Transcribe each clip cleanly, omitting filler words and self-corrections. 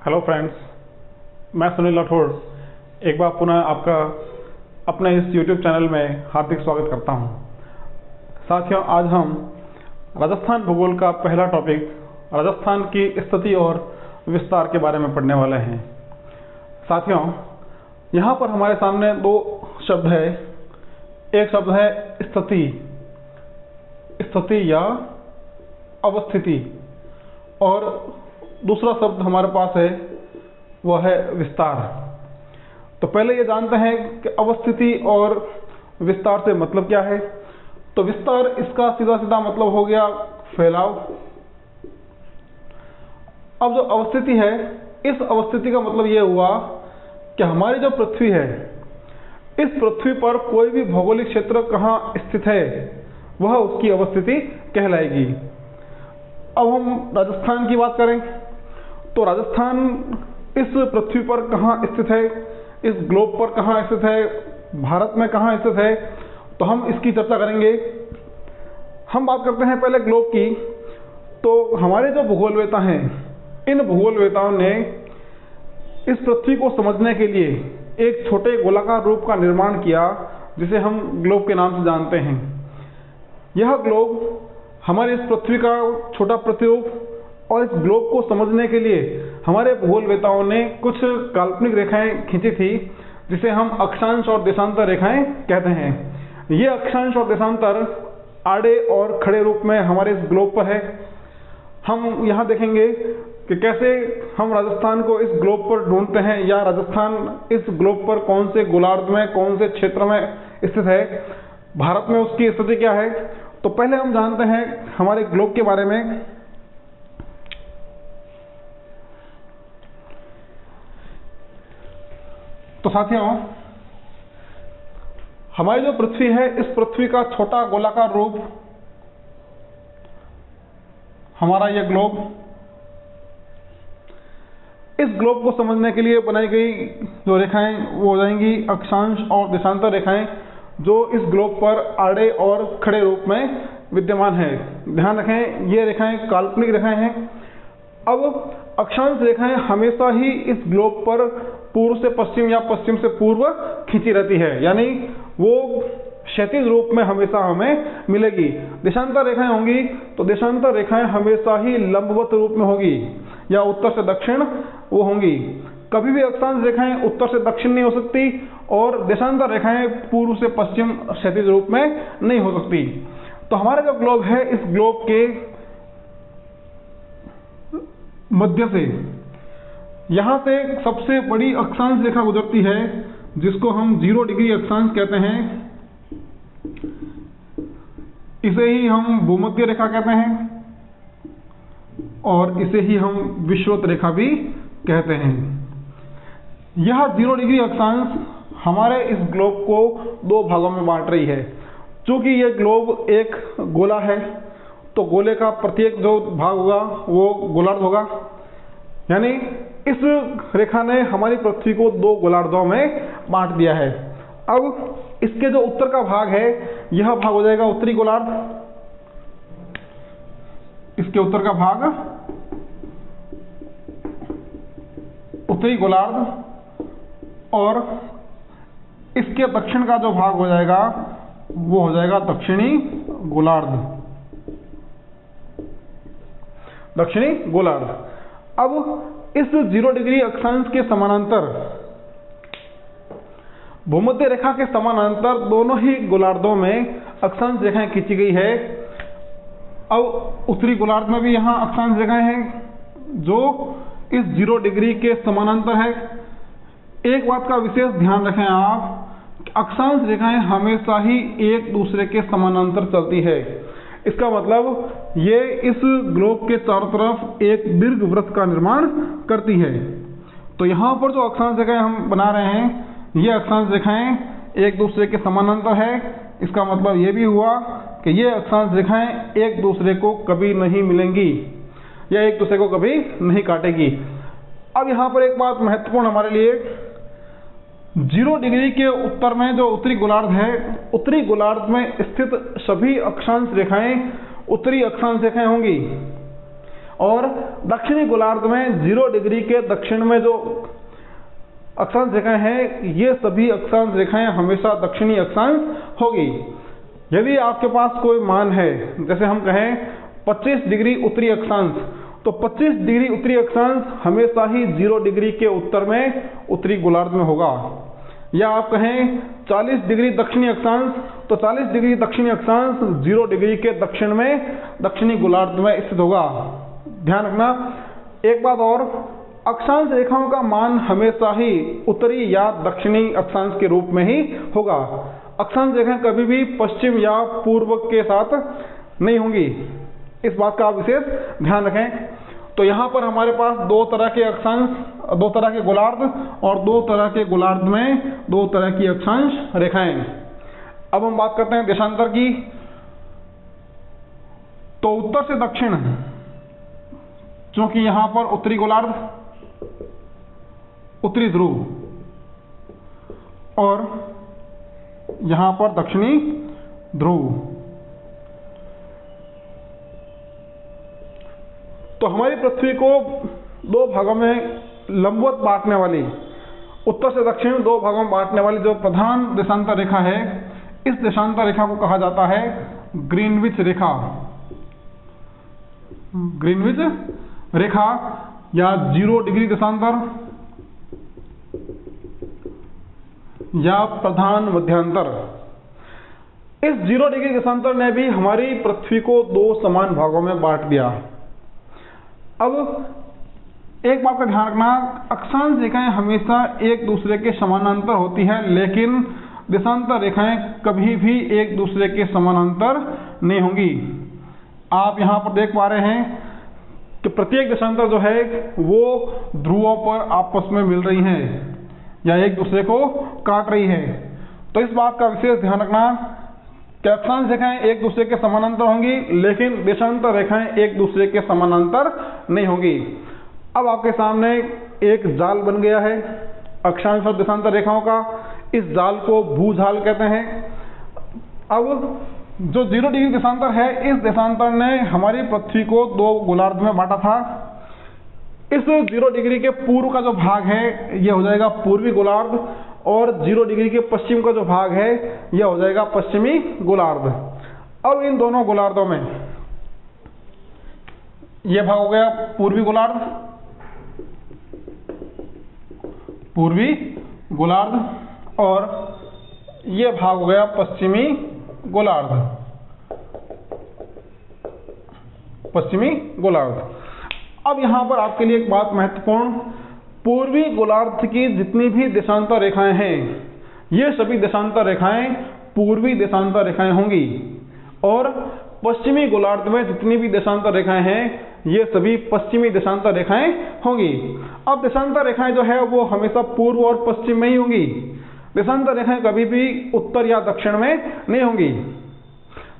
Hello friends, मैं सुनील राठौड़ एक बार पुनः आपका अपने इस YouTube चैनल में हार्दिक स्वागत करता हूं। साथियों, आज हम राजस्थान भूगोल का पहला टॉपिक राजस्थान की स्थिति और विस्तार के बारे में पढ़ने वाले हैं। साथियों, यहाँ पर हमारे सामने दो शब्द है। एक शब्द है स्थिति या अवस्थिति, और दूसरा शब्द हमारे पास है वह है विस्तार। तो पहले ये जानते हैं कि अवस्थिति और विस्तार से मतलब क्या है। तो विस्तार, इसका सीधा सीधा मतलब हो गया फैलाव। अब जो अवस्थिति है, इस अवस्थिति का मतलब ये हुआ कि हमारी जो पृथ्वी है, इस पृथ्वी पर कोई भी भौगोलिक क्षेत्र कहाँ स्थित है वह उसकी अवस्थिति कहलाएगी। अब हम राजस्थान की बात करें तो राजस्थान इस पृथ्वी पर कहाँ स्थित है, इस ग्लोब पर कहाँ स्थित है, भारत में कहाँ स्थित है, तो हम इसकी चर्चा करेंगे। हम बात करते हैं पहले ग्लोब की। तो हमारे जो भूगोलवेता हैं, इन भूगोलवेताओं ने इस पृथ्वी को समझने के लिए एक छोटे गोलाकार रूप का निर्माण किया, जिसे हम ग्लोब के नाम से जानते हैं। यह ग्लोब हमारी इस पृथ्वी का छोटा प्रतिरूप, और इस ग्लोब को समझने के लिए हमारे भूगोलवेताओं ने कुछ काल्पनिक रेखाएं खींची थी, जिसे हम अक्षांश और देशांतर रेखाएं कहते हैं। ये अक्षांश और देशांतर आड़े और खड़े रूप में हमारे इस ग्लोब पर है। हम यहाँ देखेंगे कि कैसे हम राजस्थान को इस ग्लोब पर ढूंढते हैं, या राजस्थान इस ग्लोब पर कौन से गोलार्ध में, कौन से क्षेत्र में स्थित है, भारत में उसकी स्थिति क्या है। तो पहले हम जानते हैं हमारे ग्लोब के बारे में। तो साथियों, हमारी जो पृथ्वी है, इस पृथ्वी का छोटा गोलाकार रूप हमारा यह ग्लोब। इस ग्लोब को समझने के लिए बनाई गई जो रेखाएं वो हो जाएंगी अक्षांश और देशांतर रेखाएं, जो इस ग्लोब पर आड़े और खड़े रूप में विद्यमान है। ध्यान रखें, ये रेखाएं काल्पनिक रेखाएं हैं। अब अक्षांश रेखाएं हमेशा ही इस ग्लोब पर पूर्व से पश्चिम या पश्चिम से पूर्व खींची रहती है, यानी वो क्षैतिज रूप में हमेशा हमें मिलेगी। देशांतर रेखाएं होंगी तो देशांतर रेखाएं हमेशा ही लंबवत रूप में होगी, या उत्तर से दक्षिण वो होंगी। कभी भी अक्षांश रेखाएं उत्तर से दक्षिण नहीं हो सकती, और देशांतर रेखाएं पूर्व से पश्चिम क्षैतिज रूप में नहीं हो सकती। तो हमारा जो ग्लोब है, इस ग्लोब के मध्य से, यहाँ से सबसे बड़ी अक्षांश रेखा गुजरती है, जिसको हम 0 डिग्री अक्षांश कहते हैं। इसे ही हम भूमध्य रेखा कहते हैं, और इसे ही हम विषुवत रेखा भी कहते हैं। यह 0 डिग्री अक्षांश हमारे इस ग्लोब को दो भागों में बांट रही है। चूंकि यह ग्लोब एक गोला है, तो गोले का प्रत्येक जो भाग होगा वो गोलार्ध होगा, यानी इस रेखा ने हमारी पृथ्वी को दो गोलार्धों में बांट दिया है। अब इसके जो उत्तर का भाग है, यह भाग हो जाएगा उत्तरी गोलार्ध। इसके उत्तर का भाग उत्तरी गोलार्ध, और इसके दक्षिण का जो भाग हो जाएगा वो हो जाएगा दक्षिणी गोलार्ध। दक्षिणी गोलार्ध। अब इस 0 डिग्री अक्षांश के समानांतर, भूमध्य रेखा के समानांतर दोनों ही गोलार्धों में अक्षांश रेखाएं खींची गई है। अब उत्तरी गोलार्ध में भी यहाँ अक्षांश रेखाएं हैं जो इस 0 डिग्री के समानांतर है। एक बात का विशेष ध्यान रखें आप, अक्षांश रेखाएं हमेशा ही एक दूसरे के समानांतर चलती है। इसका मतलब ये इस ग्लोब के चारों तरफ एक दीर्घवृत्त का निर्माण करती है। तो यहाँ पर जो अक्षांश रेखाएं हम बना रहे हैं, ये अक्षांश रेखाएं एक दूसरे के समानांतर है। इसका मतलब ये भी हुआ कि ये अक्षांश रेखाएं एक दूसरे को कभी नहीं मिलेंगी, या एक दूसरे को कभी नहीं काटेगी। अब यहाँ पर एक बात महत्वपूर्ण हमारे लिए, 0 डिग्री के उत्तर में जो उत्तरी गोलार्ध है, उत्तरी गोलार्ध में स्थित सभी अक्षांश रेखाएं उत्तरी अक्षांश रेखाएं होंगी। और दक्षिणी गोलार्ध में 0 डिग्री के दक्षिण में जो अक्षांश रेखाएं हैं, ये सभी अक्षांश रेखाएं हमेशा दक्षिणी अक्षांश होगी। यदि आपके पास कोई मान है, जैसे हम कहें 25 डिग्री उत्तरी अक्षांश, तो 25 डिग्री उत्तरी अक्षांश हमेशा ही 0 डिग्री के उत्तर में उत्तरी गोलार्ध में होगा। या आप कहें 40 डिग्री दक्षिणी अक्षांश, तो 40 डिग्री दक्षिणी अक्षांश 0 डिग्री के दक्षिण में दक्षिणी गोलार्ध में स्थित होगा। ध्यान रखना। एक बात और, अक्षांश रेखाओं का मान हमेशा ही उत्तरी या दक्षिणी अक्षांश के रूप में ही होगा। अक्षांश रेखाएं कभी भी पश्चिम या पूर्व के साथ नहीं होंगी, इस बात का आप विशेष ध्यान रखें। तो यहाँ पर हमारे पास 2 तरह के अक्षांश, 2 तरह के गोलार्ध और 2 तरह के गोलार्ध में 2 तरह की अक्षांश रेखाएं। अब हम बात करते हैं देशांतर की। तो उत्तर से दक्षिण, क्योंकि यहाँ पर उत्तरी गोलार्ध, उत्तरी ध्रुव, और यहाँ पर दक्षिणी ध्रुव। तो हमारी पृथ्वी को 2 भागों में लंबवत बांटने वाली, उत्तर से दक्षिण 2 भागों में बांटने वाली जो प्रधान देशांतर रेखा है, इस देशांतर रेखा को कहा जाता है ग्रीनविच रेखा। ग्रीनविच रेखा या 0 डिग्री देशांतर या प्रधान मध्यांतर। इस 0 डिग्री देशांतर ने भी हमारी पृथ्वी को 2 समान भागों में बांट दिया। अब एक बात का ध्यान रखना, अक्षांश रेखाएं हमेशा एक दूसरे के समानांतर होती है, लेकिन देशांतर रेखाएं कभी भी एक दूसरे के समानांतर नहीं होंगी। आप यहाँ पर देख पा रहे हैं कि प्रत्येक देशांतर जो है वो ध्रुवों पर आपस में मिल रही हैं या एक दूसरे को काट रही है। तो इस बात का विशेष ध्यान रखना कि अक्षांश रेखाएं एक दूसरे के समानांतर होंगी, लेकिन देशांतर रेखाएं एक दूसरे के समानांतर नहीं होंगी। अब आपके सामने एक जाल बन गया है अक्षांश और देशांतर रेखाओं का। इस जाल को भूजाल कहते हैं। अब जो 0 डिग्री देशांतर है, इस देशांतर ने हमारी पृथ्वी को 2 गोलार्ध में बांटा था। इस 0 डिग्री के पूर्व का जो भाग है यह हो जाएगा पूर्वी गोलार्ध, और 0 डिग्री के पश्चिम का जो भाग है यह हो जाएगा पश्चिमी गोलार्ध। अब इन दोनों गोलार्धों में यह भाग हो गया पूर्वी गोलार्ध, पूर्वी गोलार्ध, और यह भाग हो गया पश्चिमी गोलार्ध, पश्चिमी गोलार्ध। अब यहां पर आपके लिए एक बात महत्वपूर्ण, पूर्वी गोलार्ध की जितनी भी देशांतर रेखाएं हैं, ये सभी देशांतर रेखाएं पूर्वी देशांतर रेखाएं होंगी, और पश्चिमी गोलार्ध में जितनी भी देशांतर रेखाएं हैं, ये सभी पश्चिमी देशांतर रेखाएं होंगी। अब देशांतर रेखाएं जो है वो हमेशा पूर्व और पश्चिम में ही होंगी। देशांतर रेखाएं कभी भी उत्तर या दक्षिण में नहीं होंगी।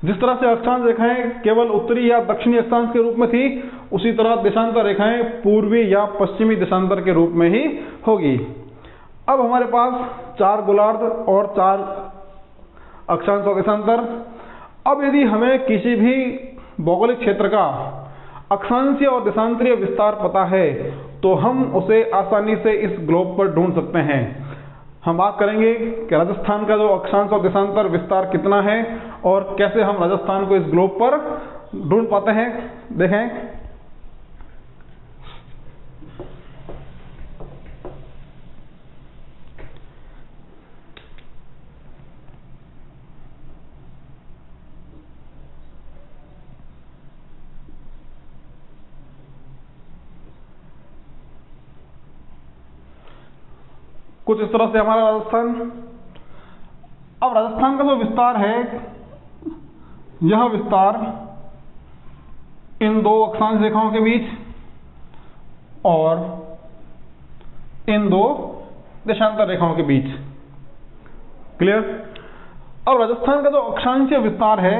जिस तरह से अक्षांश रेखाएं केवल उत्तरी या दक्षिणी अक्षांश के रूप में थी, उसी तरह देशांतर रेखाएं पूर्वी या पश्चिमी देशांतर के रूप में ही होगी। अब हमारे पास 4 गोलार्ध और 4 अक्षांश और देशांतर। अब यदि हमें किसी भी भौगोलिक क्षेत्र का अक्षांशीय और देशांतरीय विस्तार पता है, तो हम उसे आसानी से इस ग्लोब पर ढूंढ सकते हैं। हम बात करेंगे कि राजस्थान का जो अक्षांश और देशांतर विस्तार कितना है और कैसे हम राजस्थान को इस ग्लोब पर ढूंढ पाते हैं। देखें, कुछ इस तरह से हमारा राजस्थान। अब राजस्थान का जो विस्तार है, यह विस्तार इन 2 अक्षांश रेखाओं के बीच और इन 2 देशांतर रेखाओं के बीच। क्लियर? अब राजस्थान का जो अक्षांशीय विस्तार है,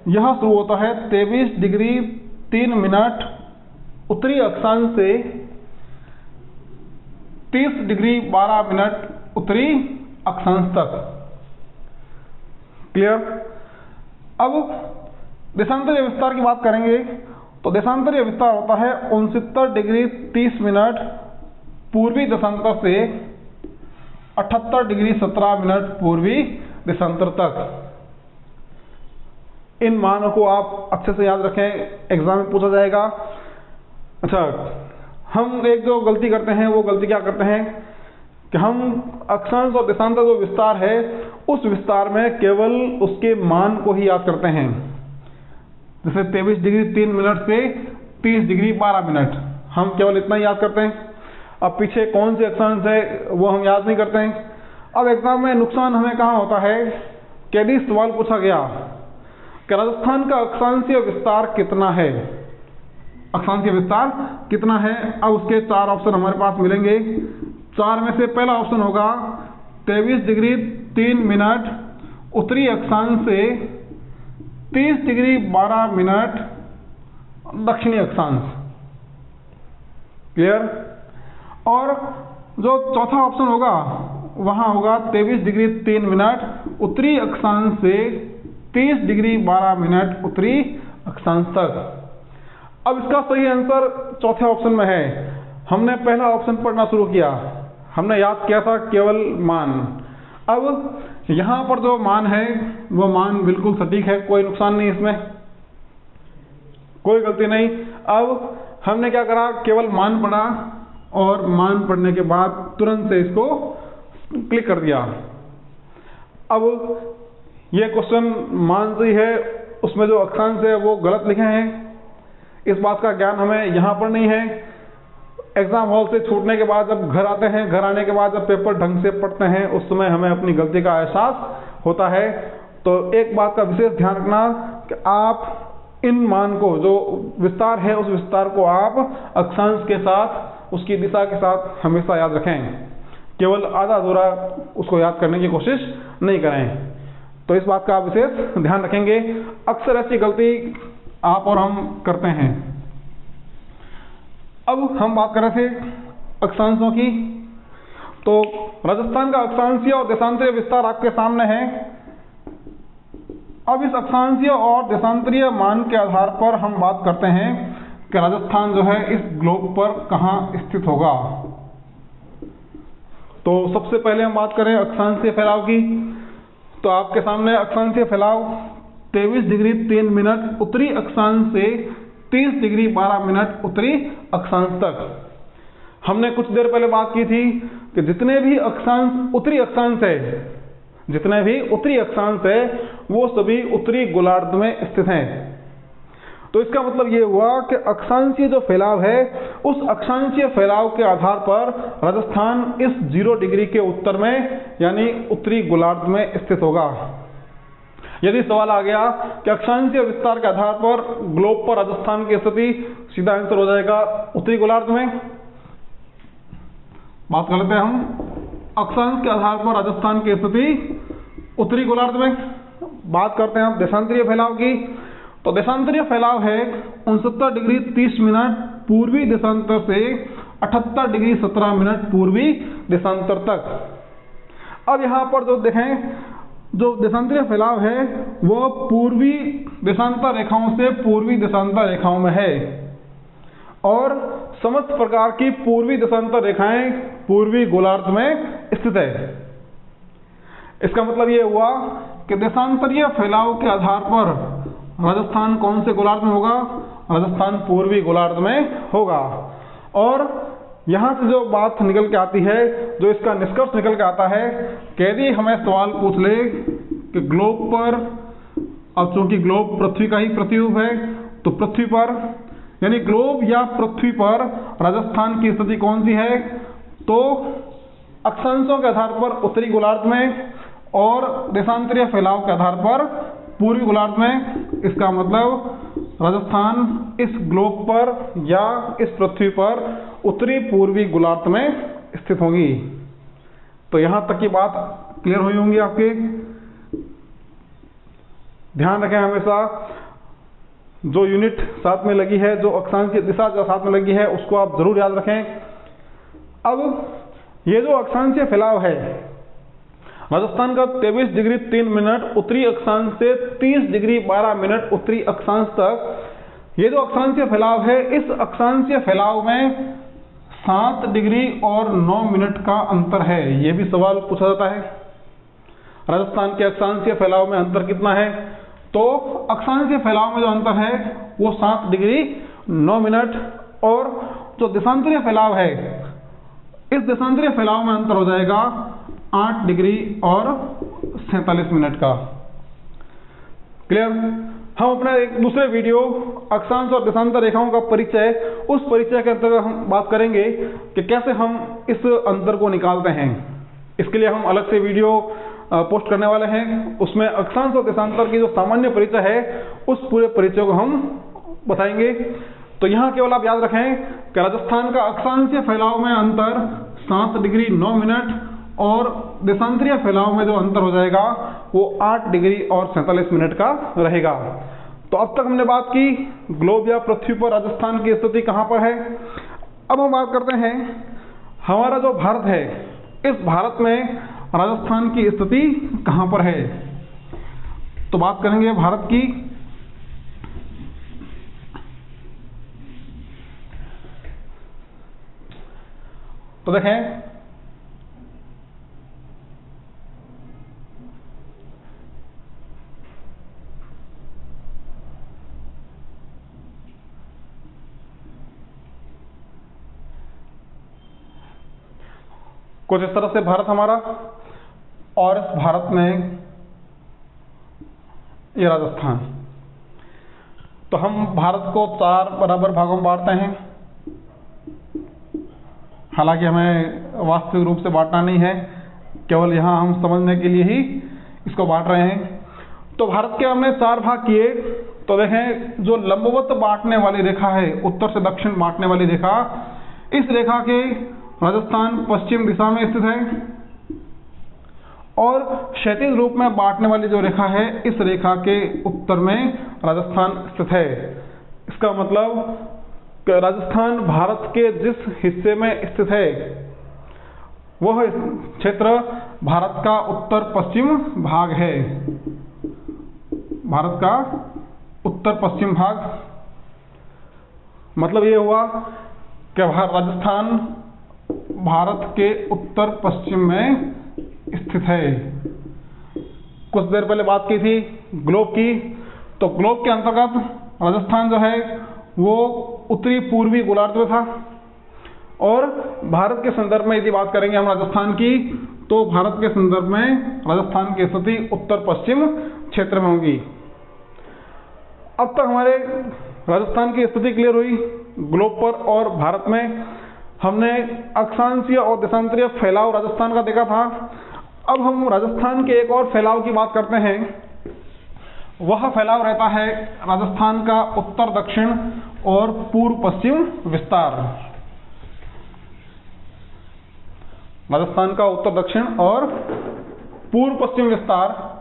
यह शुरू होता है 23 डिग्री 3 मिनट उत्तरी अक्षांश से 30 डिग्री 12 मिनट उत्तरी अक्षांश तक। क्लियर? अब देशांतरीय विस्तार की बात करेंगे तो देशांतरीय विस्तार होता है 69 डिग्री 30 मिनट पूर्वी देशांतर से 78 डिग्री 17 मिनट पूर्वी देशांतर तक। इन मानों को आप अच्छे से याद रखें, एग्जाम में पूछा जाएगा। अच्छा, हम एक जो गलती करते हैं वो गलती क्या करते हैं कि हम अक्षांश और देशांतर जो विस्तार है उस विस्तार में केवल उसके मान को ही याद करते हैं। जैसे 23 डिग्री 3 मिनट से 30 डिग्री 12 मिनट, हम केवल इतना ही याद करते हैं। अब पीछे कौन से अक्षांश है वो हम याद नहीं करते हैं। अब एग्जाम में नुकसान हमें कहाँ होता है कि यदि सवाल पूछा गया कि राजस्थान का अक्षांशीय विस्तार कितना है, अक्षांशीय विस्तार कितना है, अब उसके 4 ऑप्शन हमारे पास मिलेंगे। 4 में से पहला ऑप्शन होगा 23 डिग्री 3 मिनट उत्तरी अक्षांश से 30 डिग्री 12 मिनट दक्षिणी अक्षांश। क्लियर? और जो चौथा ऑप्शन होगा वहां होगा 23 डिग्री 3 मिनट उत्तरी अक्षांश से 30 डिग्री 12 मिनट उत्तरी अक्षांश तक। अब इसका सही आंसर चौथे ऑप्शन में है। हमने पहला ऑप्शन पढ़ना शुरू किया, हमने याद किया था केवल मान। अब यहाँ पर जो मान है वो मान बिल्कुल सटीक है, कोई नुकसान नहीं, इसमें कोई गलती नहीं। अब हमने क्या करा, केवल मान पढ़ा और मान पढ़ने के बाद तुरंत से इसको क्लिक कर दिया। अब ये क्वेश्चन मान सही है, उसमें जो अक्षांश है वो गलत लिखे हैं, इस बात का ज्ञान हमें यहाँ पर नहीं है। एग्जाम हॉल से छूटने के बाद जब घर आते हैं, घर आने के बाद जब पेपर ढंग से पढ़ते हैं उस समय हमें अपनी गलती का एहसास होता है। तो एक बात का विशेष ध्यान रखना कि आप इन मान को, जो विस्तार है उस विस्तार को आप अक्षांश के साथ, उसकी दिशा के साथ हमेशा याद रखें, केवल आधा अधूरा उसको याद करने की कोशिश नहीं करें। तो इस बात का आप विशेष ध्यान रखेंगे। अक्सर ऐसी गलती आप और हम करते हैं। अब हम बात कर रहे थे अक्षांशों की, तो राजस्थान का अक्षांशीय और देशांतरीय विस्तार आपके सामने है। अब इस अक्षांशीय और देशांतरीय मान के आधार पर हम बात करते हैं कि राजस्थान जो है इस ग्लोब पर कहाँ स्थित होगा। तो सबसे पहले हम बात करें अक्षांशीय फैलाव की, तो आपके सामने अक्षांशीय फैलाव 23 डिग्री 3 मिनट उत्तरी अक्षांश से 30 डिग्री 12 मिनट उत्तरी अक्षांश तक। हमने कुछ देर पहले बात की थी कि जितने भी अक्षांश उत्तरी अक्षांश है, जितने भी उत्तरी अक्षांश है वो सभी उत्तरी गोलार्ध में स्थित हैं। तो इसका मतलब ये हुआ कि अक्षांशीय जो फैलाव है उस अक्षांशीय फैलाव के आधार पर राजस्थान इस 0 डिग्री के उत्तर में यानी उत्तरी गोलार्ध में स्थित होगा। यदि सवाल आ गया कि अक्षांशीय विस्तार के आधार पर ग्लोब पर राजस्थान की स्थिति, सीधा आंसर हो जाएगा उत्तरी गोलार्ध में। बात कर लेते हैं हम अक्षांश के आधार पर राजस्थान की स्थिति उत्तरी गोलार्ध में। बात करते हैं हम देशांतरीय फैलाव की, तो देशांतरीय फैलाव है 69 डिग्री 30 मिनट पूर्वी देशांतर से 78 डिग्री 17 मिनट पूर्वी देशांतर तक। अब यहाँ पर जो देखें, जो देशांतरीय फैलाव है वो पूर्वी देशांतर रेखाओं से पूर्वी देशांतर रेखाओं में है और समस्त प्रकार की पूर्वी देशांतर रेखाएं पूर्वी गोलार्ध में स्थित है। इसका मतलब ये हुआ कि देशांतरीय फैलाव के आधार पर राजस्थान कौन से गोलार्ध में होगा, राजस्थान पूर्वी गोलार्ध में होगा। और यहाँ से जो बात निकल के आती है, जो इसका निष्कर्ष निकल के आता है कि यदि हमें सवाल पूछ ले कि ग्लोब पर, अब चूंकि ग्लोब पृथ्वी का ही प्रतिरूप है, तो पृथ्वी पर यानी ग्लोब या पृथ्वी पर राजस्थान की स्थिति कौन सी है, तो अक्षांशों के आधार पर उत्तरी गोलार्ध में और देशांतरीय फैलाव के आधार पर पूर्वी गोलार्ध में। इसका मतलब राजस्थान इस ग्लोब पर या इस पृथ्वी पर उत्तरी पूर्वी गोलार्ध में स्थित होगी। तो यहाँ तक की बात क्लियर हुई होंगी आपके। ध्यान रखें हमेशा जो यूनिट साथ में लगी है, जो अक्षांश की दिशा जो साथ में लगी है, उसको आप जरूर याद रखें। अब ये जो अक्षांशीय फैलाव है राजस्थान का 23 डिग्री 3 मिनट उत्तरी अक्षांश से 30 डिग्री 12 मिनट उत्तरी अक्षांश तक, ये जो अक्षांशीय फैलाव है, इस अक्षांशीय फैलाव में 7 डिग्री और 9 मिनट का अंतर है। ये भी सवाल पूछा जाता है, राजस्थान के अक्षांशीय फैलाव में अंतर कितना है? तो अक्षांशीय फैलाव में जो अंतर है वो 7 डिग्री 9 मिनट, और जो देशांतरीय फैलाव है, इस देशांतरीय फैलाव में अंतर हो जाएगा 8 डिग्री और 47 मिनट का। क्लियर? हम अपने एक दूसरे वीडियो अक्षांश और देशांतर रेखाओं का परिचय, उस परिचय के अंतर्गत हम बात करेंगे कि कैसे हम इस अंतर को निकालते हैं। इसके लिए हम अलग से वीडियो पोस्ट करने वाले हैं। उसमें अक्षांश और देशांतर की जो सामान्य परिचय है, उस पूरे परिचय को हम बताएंगे। तो यहाँ केवल आप याद रखें कि राजस्थान का अक्षांशीय फैलाव में अंतर 7 डिग्री 9 मिनट, और देशांतरीय फैलाव में जो अंतर हो जाएगा वो 8 डिग्री और 47 मिनट का रहेगा। तो अब तक हमने बात की ग्लोब या पृथ्वी पर राजस्थान की स्थिति कहाँ पर है। अब हम बात करते हैं हमारा जो भारत है, इस भारत में राजस्थान की स्थिति कहाँ पर है। तो बात करेंगे भारत की। तो देखें, कुछ इस तरह से भारत हमारा, और इस भारत में ये राजस्थान। तो हम भारत को 4 बराबर भागों में बांटते हैं। हालांकि हमें वास्तविक रूप से बांटना नहीं है, केवल यहाँ हम समझने के लिए ही इसको बांट रहे हैं। तो भारत के हमने 4 भाग किए। तो देखें, जो लंबवत बांटने वाली रेखा है, उत्तर से दक्षिण बांटने वाली रेखा, इस रेखा के राजस्थान पश्चिम दिशा में स्थित है, और क्षैतिज रूप में बांटने वाली जो रेखा है, इस रेखा के उत्तर में राजस्थान स्थित है। इसका मतलब कि राजस्थान भारत के जिस हिस्से में स्थित है, वह क्षेत्र भारत का उत्तर पश्चिम भाग है। भारत का उत्तर पश्चिम भाग, मतलब ये हुआ कि राजस्थान भारत के उत्तर पश्चिम में स्थित है। कुछ देर पहले बात की थी ग्लोब की। तो ग्लोब के अंतर्गत राजस्थान जो है वो उत्तरी पूर्वी गोलार्ध में था, और भारत के संदर्भ में यदि बात करेंगे हम राजस्थान की, तो भारत के संदर्भ में राजस्थान की स्थिति उत्तर पश्चिम क्षेत्र में होगी। अब तक हमारे राजस्थान की स्थिति क्लियर हुई ग्लोब पर, और भारत में हमने अक्षांशीय और देशांतरीय फैलाव राजस्थान का देखा था। अब हम राजस्थान के एक और फैलाव की बात करते हैं। वह फैलाव रहता है राजस्थान का उत्तर दक्षिण और पूर्व पश्चिम विस्तार। राजस्थान का उत्तर दक्षिण और पूर्व पश्चिम विस्तार।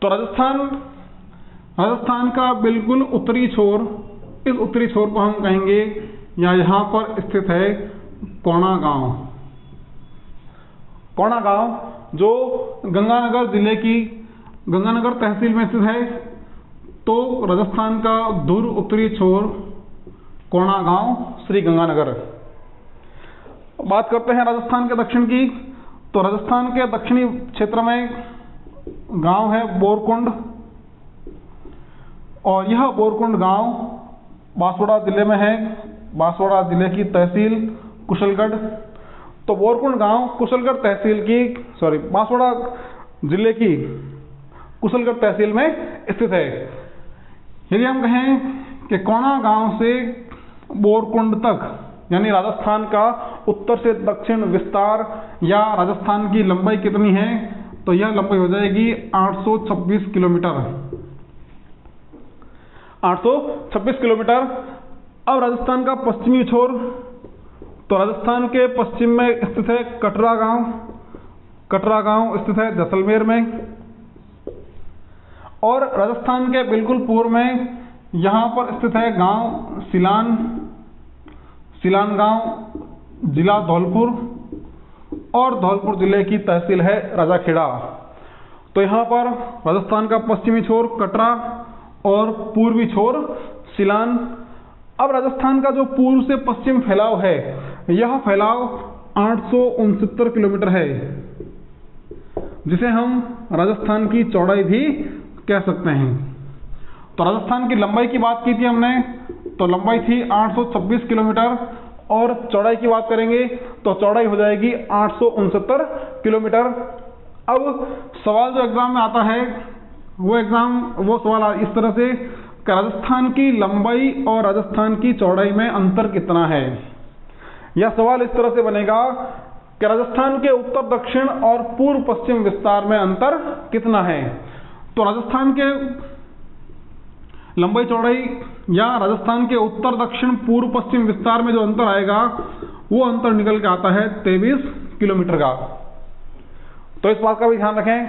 तो राजस्थान का बिल्कुल उत्तरी छोर, इस उत्तरी छोर को हम कहेंगे, या यहाँ पर स्थित है कोणा गांव। कोणा गांव जो गंगानगर जिले की गंगानगर तहसील में स्थित है। तो राजस्थान का दूर उत्तरी छोर कोणा गांव, श्री गंगानगर। बात करते हैं राजस्थान के दक्षिण की। तो राजस्थान के दक्षिणी क्षेत्र में गांव है बोरकुंड, और यह बोरकुंड गांव बांसवाड़ा जिले में है। बांसवाड़ा जिले की तहसील कुशलगढ़। तो बोरकुंड गांव कुशलगढ़ तहसील की बांसवाड़ा जिले की कुशलगढ़ तहसील में स्थित है। यदि हम कहें कि कोणा गांव से बोरकुंड तक, यानी राजस्थान का उत्तर से दक्षिण विस्तार, या राजस्थान की लंबाई कितनी है, तो यह लंबाई हो जाएगी 826 किलोमीटर। 826 किलोमीटर। अब राजस्थान का पश्चिमी छोर, तो राजस्थान के पश्चिम में स्थित है कटरा गांव। कटरा गांव स्थित है जैसलमेर में। और राजस्थान के बिल्कुल पूर्व में यहाँ पर स्थित है गांव सिलान। सिलान गांव जिला धौलपुर और धौलपुर जिले की तहसील है राजाखेड़ा। तो यहाँ पर राजस्थान का पश्चिमी छोर कटरा और पूर्वी छोर सिलान। अब राजस्थान का जो पूर्व से पश्चिम फैलाव है, यह फैलाव 869 किलोमीटर है, जिसे हम राजस्थान की चौड़ाई भी कह सकते हैं। तो राजस्थान की लंबाई की बात की थी हमने, तो लंबाई थी 826 किलोमीटर और चौड़ाई की बात करेंगे तो चौड़ाई हो जाएगी 869 किलोमीटर। अब सवाल जो एग्जाम में आता है वो सवाल इस तरह से कि राजस्थान की लंबाई और राजस्थान की चौड़ाई में अंतर कितना है। यह सवाल इस तरह से बनेगा कि राजस्थान के उत्तर दक्षिण और पूर्व पश्चिम विस्तार में अंतर कितना है। तो राजस्थान के लंबाई चौड़ाई या राजस्थान के उत्तर दक्षिण पूर्व पश्चिम विस्तार में जो अंतर आएगा वो अंतर निकल के आता है 23 किलोमीटर का। तो इस बात का भी ध्यान रखें।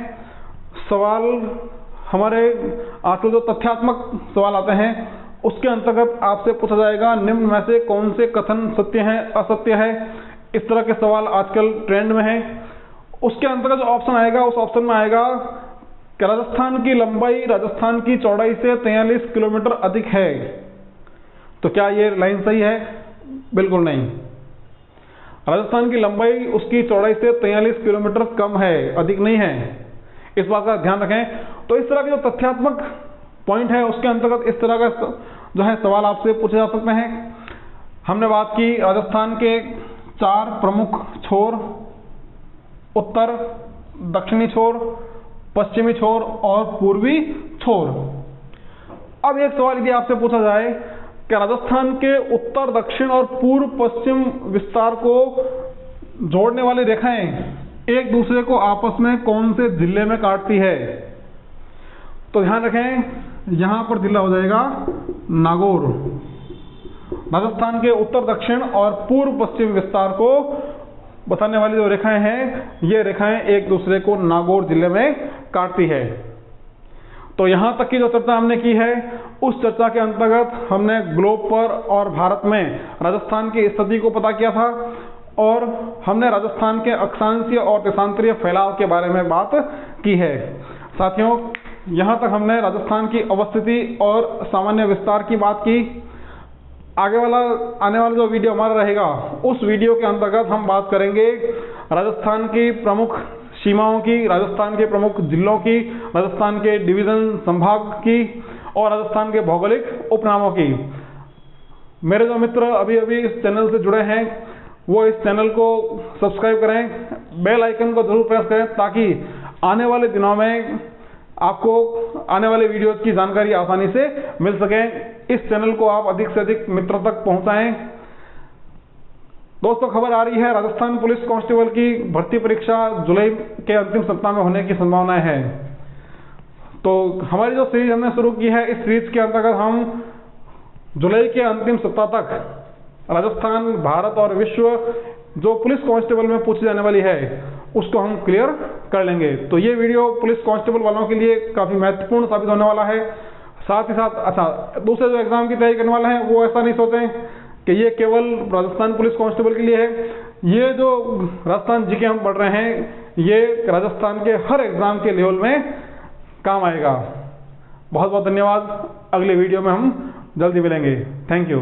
सवाल हमारे आजकल जो तथ्यात्मक सवाल आते हैं उसके अंतर्गत आपसे पूछा जाएगा निम्न में से कौन से कथन सत्य है असत्य है। इस तरह के सवाल आजकल ट्रेंड में है। उसके अंतर्गत जो ऑप्शन आएगा उस ऑप्शन में आएगा कि राजस्थान की लंबाई राजस्थान की चौड़ाई से 43 किलोमीटर अधिक है। तो क्या ये लाइन सही है? बिल्कुल नहीं। राजस्थान की लंबाई उसकी चौड़ाई से 43 किलोमीटर कम है, अधिक नहीं है। इस बात का ध्यान रखें। तो इस तरह के जो तथ्यात्मक पॉइंट है उसके अंतर्गत इस तरह का जो है सवाल आपसे पूछे जा सकते हैं। हमने बात की राजस्थान के 4 प्रमुख छोर, उत्तर, दक्षिणी छोर, पश्चिमी छोर और पूर्वी छोर। अब एक सवाल यदि आपसे पूछा जाए कि राजस्थान के उत्तर, दक्षिण और पूर्व पश्चिम विस्तार को जोड़ने वाली रेखाएं एक दूसरे को आपस में कौन से जिले में काटती है? तो ध्यान रखें, यहां पर जिला हो जाएगा नागौर। राजस्थान के उत्तर, दक्षिण और पूर्व पश्चिम विस्तार को बताने वाली जो रेखाएं हैं, ये रेखाएं एक दूसरे को नागौर जिले में काटती है। तो यहां तक की जो चर्चा हमने की है उस चर्चा के अंतर्गत हमने ग्लोब पर और भारत में राजस्थान की स्थिति को पता किया था और हमने राजस्थान के अक्षांशीय और देशांतरीय फैलाव के बारे में बात की है। साथियों, यहां तक हमने राजस्थान की अवस्थिति और सामान्य विस्तार की बात की। आने वाला जो वीडियो हमारा रहेगा उस वीडियो के अंतर्गत हम बात करेंगे राजस्थान की प्रमुख सीमाओं की, राजस्थान के प्रमुख जिलों की, राजस्थान के डिवीजन संभाग की और राजस्थान के भौगोलिक उपनामों की। मेरे जो मित्र अभी अभी इस चैनल से जुड़े हैं वो इस चैनल को सब्सक्राइब करें, बेल आइकन को जरूर प्रेस करें ताकि आने वाले दिनों में आपको आने वाले वीडियोज की जानकारी आसानी से मिल सके। इस चैनल को आप अधिक से अधिक मित्रों तक पहुंचाएं। दोस्तों, खबर आ रही है राजस्थान पुलिस कांस्टेबल की भर्ती परीक्षा जुलाई के अंतिम सप्ताह में होने की संभावनाएं है। तो हमारी जो सीरीज हमने शुरू की है, इस सीरीज के अंतर्गत हम जुलाई के अंतिम सप्ताह तक राजस्थान, भारत और विश्व जो पुलिस कांस्टेबल में पूछी जाने वाली है उसको हम क्लियर कर लेंगे। तो ये वीडियो पुलिस कांस्टेबल वालों के लिए काफी महत्वपूर्ण साबित होने वाला है। साथ ही साथ दूसरे जो एग्जाम की तैयारी करने वाले हैं वो ऐसा नहीं सोचें कि ये केवल राजस्थान पुलिस कांस्टेबल के लिए है। ये जो राजस्थान जीके हम पढ़ रहे हैं ये राजस्थान के हर एग्जाम के लेवल में काम आएगा। बहुत बहुत धन्यवाद। अगले वीडियो में हम जल्दी मिलेंगे। Thank you.